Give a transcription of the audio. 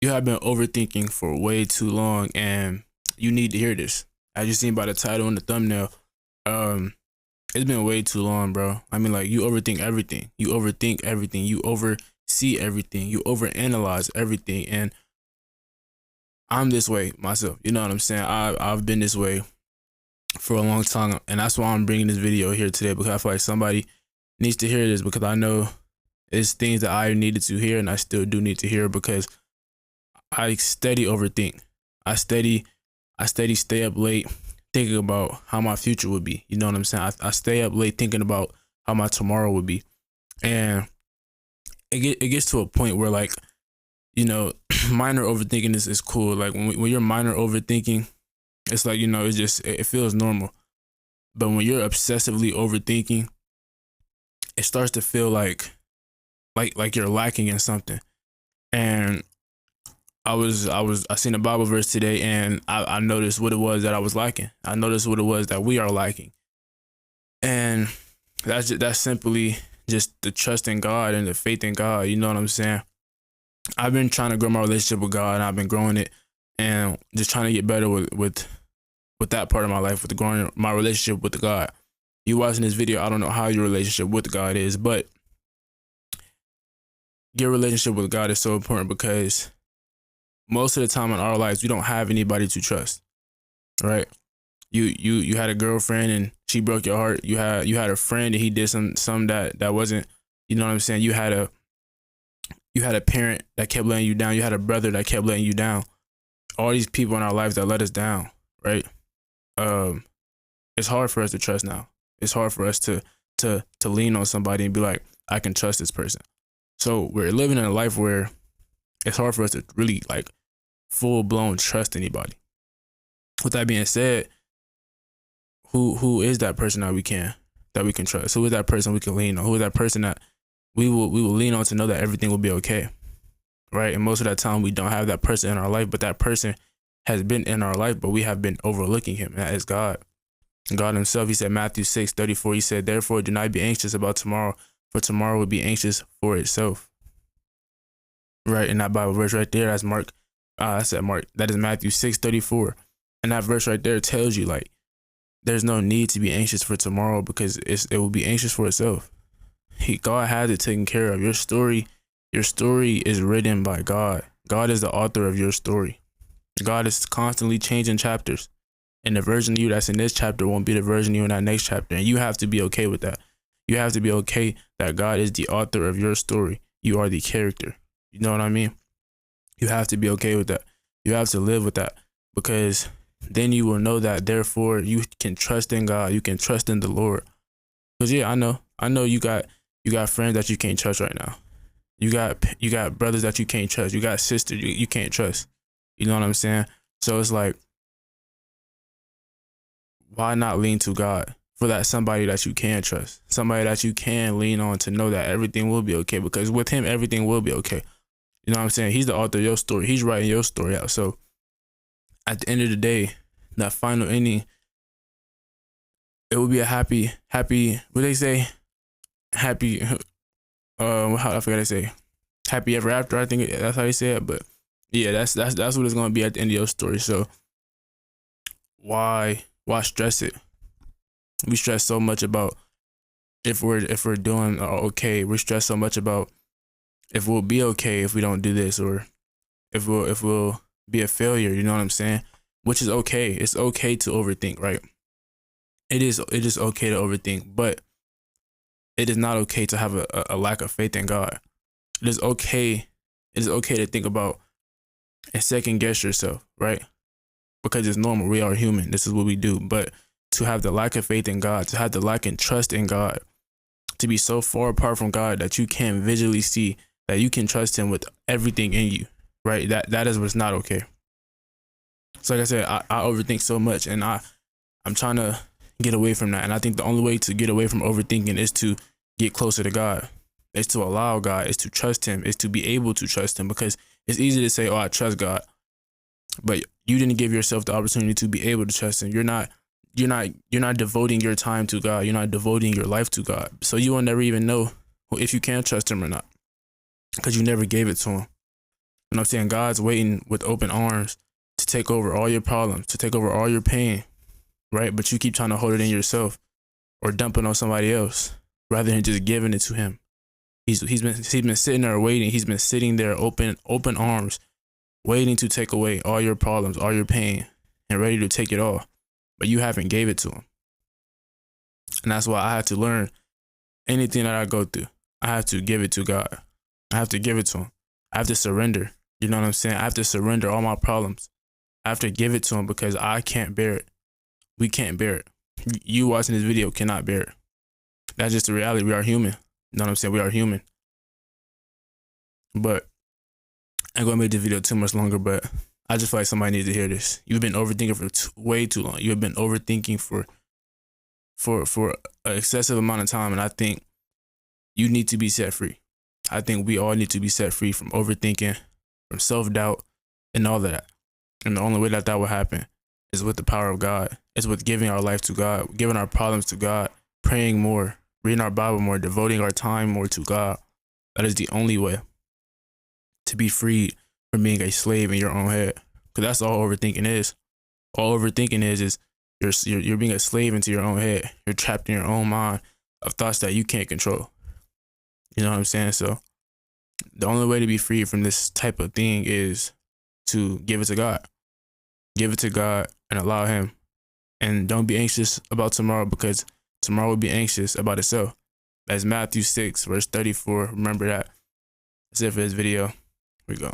You have been overthinking for way too long, and you need to hear this. As you seen by the title and the thumbnail, um, it's been way too long, bro. I mean, like, you overthink everything. You overthink everything. You oversee everything. You overanalyze everything. And I'm this way myself. You know what I'm saying? I've been this way for a long time, and that's why I'm bringing this video here today, because I feel like somebody needs to hear this, because I know it's things that I needed to hear, and I still do need to hear, because I steady overthink. I steady stay up late thinking about how my future would be. You know what I'm saying? I stay up late thinking about how my tomorrow would be. And it gets to a point where, like, you know, minor overthinking is cool. Like when you're minor overthinking, it's like, you know, it feels normal. But when you're obsessively overthinking, it starts to feel like you're lacking in something. And I seen a Bible verse today, and I noticed what it was that I was lacking. I noticed what it was that we are lacking. And that's simply just the trust in God and the faith in God. You know what I'm saying? I've been trying to grow my relationship with God, and I've been growing it, and just trying to get better with that part of my life, with growing my relationship with God. You watching this video, I don't know how your relationship with God is, but your relationship with God is so important, because most of the time in our lives, we don't have anybody to trust, right? You had a girlfriend and she broke your heart. You had a friend and he did some that wasn't, you know what I'm saying? You had a parent that kept letting you down. You had a brother that kept letting you down. All these people in our lives that let us down, right? It's hard for us to trust now. It's hard for us to lean on somebody and be like, I can trust this person. So we're living in a life where it's hard for us to really, like, full blown trust anybody. With that being said, who is that person that we can trust? Who is that person we can lean on? Who is that person that we will lean on to know that everything will be okay, right? And most of that time we don't have that person in our life, but that person has been in our life, but we have been overlooking him. And that is God. God himself, he said, Matthew 6:34, he said, therefore do not be anxious about tomorrow, for tomorrow will be anxious for itself. Right? In that Bible verse right there, that's Mark. I said Mark. That is Matthew 6:34. And that verse right there tells you, like, there's no need to be anxious for tomorrow, because it will be anxious for itself. God has it taken care of. Your story is written by God. God is the author of your story. God is constantly changing chapters. And the version of you that's in this chapter won't be the version of you in that next chapter. And you have to be okay with that. You have to be okay that God is the author of your story. You are the character. You know what I mean? You have to be okay with that. You have to live with that, because then you will know that, therefore you can trust in God. You can trust in the Lord. Because yeah, I know you got friends that you can't trust right now. You got brothers that you can't trust. You got sisters you can't trust. You know what I'm saying? So it's like, why not lean to God for that somebody that you can trust, somebody that you can lean on to know that everything will be okay, because with him, everything will be okay. You know what I'm saying? He's the author of your story. He's writing your story out. So at the end of the day, that final ending, it will be a happy, what they say? Happy, how I forgot to say, happy ever after. I think that's how they say it. But yeah, that's what it's gonna be at the end of your story. So why stress it? We stress so much about if we're doing okay. We stress so much about if we'll be okay if we don't do this, or if we'll be a failure. You know what I'm saying? Which is okay. It's okay to overthink, right? It is okay to overthink, but it is not okay to have a lack of faith in God. It is okay to think about and second guess yourself, right? Because it's normal. We are human. This is what we do. But to have the lack of faith in God, to have the lack of trust in God, to be so far apart from God that you can't visually see that you can trust him with everything in you, right? That is what's not okay. So like I said, I overthink so much, and I'm trying to get away from that. And I think the only way to get away from overthinking is to get closer to God. It's to allow God, it's to trust him, it's to be able to trust him, because it's easy to say, oh, I trust God, but you didn't give yourself the opportunity to be able to trust him. You're not devoting your time to God. You're not devoting your life to God. So you will never even know if you can trust him or not, because you never gave it to him. You know what I'm saying? God's waiting with open arms to take over all your problems, to take over all your pain, right? But you keep trying to hold it in yourself or dump it on somebody else rather than just giving it to him. He's been sitting there waiting. He's been sitting there open arms, waiting to take away all your problems, all your pain, and ready to take it all. But you haven't gave it to him. And that's why I had to learn anything that I go through. I have to give it to God. I have to give it to him. I have to surrender. You know what I'm saying? I have to surrender all my problems. I have to give it to him because I can't bear it. We can't bear it. You watching this video cannot bear it. That's just the reality. We are human. You know what I'm saying? We are human. But I'm going to make this video too much longer, but I just feel like somebody needs to hear this. You've been overthinking for way too long. You have been overthinking for an excessive amount of time, and I think you need to be set free. I think we all need to be set free from overthinking, from self-doubt, and all of that. And the only way that will happen is with the power of God. It's with giving our life to God, giving our problems to God, praying more, reading our Bible more, devoting our time more to God. That is the only way to be freed from being a slave in your own head. Because that's all overthinking is. All overthinking is you're being a slave into your own head. You're trapped in your own mind of thoughts that you can't control. You know what I'm saying? So the only way to be free from this type of thing is to give it to God. Give it to God and allow him. And don't be anxious about tomorrow, because tomorrow will be anxious about itself. That's Matthew 6, verse 34. Remember that. That's it for this video. Here we go.